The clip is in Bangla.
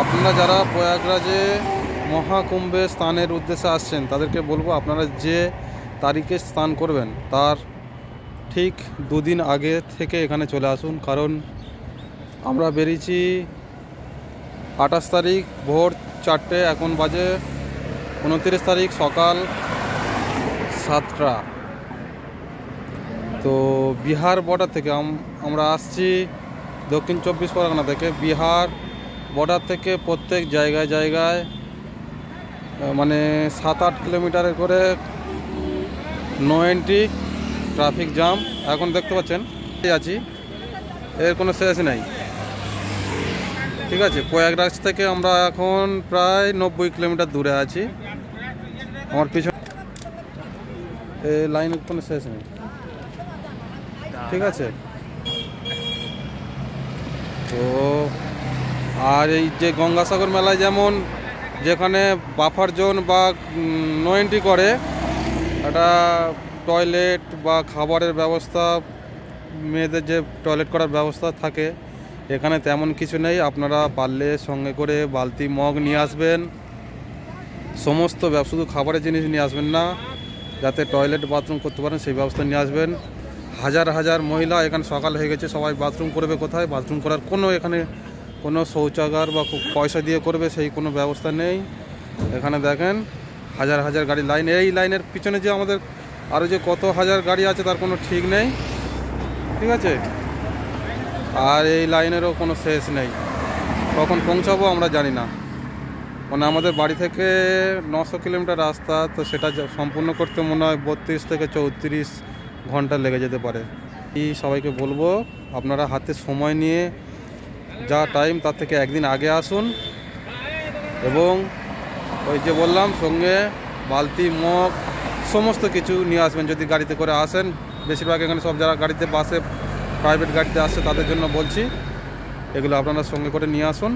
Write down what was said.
আপনারা যারা প্রয়াগরাজে মহাকুম্ভে স্নানের উদ্দেশ্যে আসছেন তাদেরকে বলবো, আপনারা যে তারিখে স্নান করবেন তার ঠিক দুদিন আগে থেকে এখানে চলে আসুন। কারণ আমরা বেরিয়েছি 28 তারিখ ভোর 4টে, এখন বাজে 29 তারিখ সকাল 7টা। তো বিহার বর্ডার থেকে আমরা আসছি দক্ষিণ 24 পরগনা থেকে। বিহার বর্ডার থেকে প্রত্যেক জায়গায় জায়গায় মানে 7-8 কিলোমিটারের করে নো এন্ট্রি, ট্রাফিক জ্যাম। এখন দেখতে পাচ্ছেন আছি, এর কোনো শেষ নেই। ঠিক আছে, প্রয়াগরাজ থেকে আমরা এখন প্রায় 90 কিলোমিটার দূরে আছি। আমার পিছনে এই লাইনের কোনো শেষ নেই। ঠিক আছে, তো আর এই যে গঙ্গাসাগর মেলায় যেমন যেখানে বাফার জোন বা নো এন্ট্রি করে একটা টয়লেট বা খাবারের ব্যবস্থা, মেয়েদের যে টয়লেট করার ব্যবস্থা থাকে, এখানে তেমন কিছু নেই। আপনারা পারলে সঙ্গে করে বালতি মগ নিয়ে আসবেন, সমস্ত শুধু খাবারের জিনিস নিয়ে আসবেন না, যাতে টয়লেট বাথরুম করতে পারেন সেই ব্যবস্থা নিয়ে আসবেন। হাজার হাজার মহিলা এখানে সকাল হয়ে গেছে, সবাই বাথরুম করবে কোথায়? বাথরুম করার কোনো এখানে কোনো শৌচাগার বা পয়সা দিয়ে করবে সেই কোনো ব্যবস্থা নেই। এখানে দেখেন হাজার হাজার গাড়ি লাইন, এই লাইনের পিছনে যে আমাদের আরও যে কত হাজার গাড়ি আছে তার কোনো ঠিক নেই। ঠিক আছে, আর এই লাইনেরও কোনো শেষ নেই, কখন পৌঁছাবো আমরা জানি না। মানে আমাদের বাড়ি থেকে 900 কিলোমিটার রাস্তা, তো সেটা সম্পূর্ণ করতে মনে হয় 32 থেকে 34 ঘন্টা লেগে যেতে পারে। এই সবাইকে বলবো আপনারা হাতে সময় নিয়ে যা টাইম তার থেকে একদিন আগে আসুন, এবং ওই যে বললাম সঙ্গে বালতি মগ সমস্ত কিছু নিয়ে আসবেন যদি গাড়িতে করে আসেন। বেশিরভাগ এখানে সব যারা গাড়িতে, বাসে, প্রাইভেট গাড়িতে আসছে তাদের জন্য বলছি, এগুলো আপনারা সঙ্গে করে নিয়ে আসুন।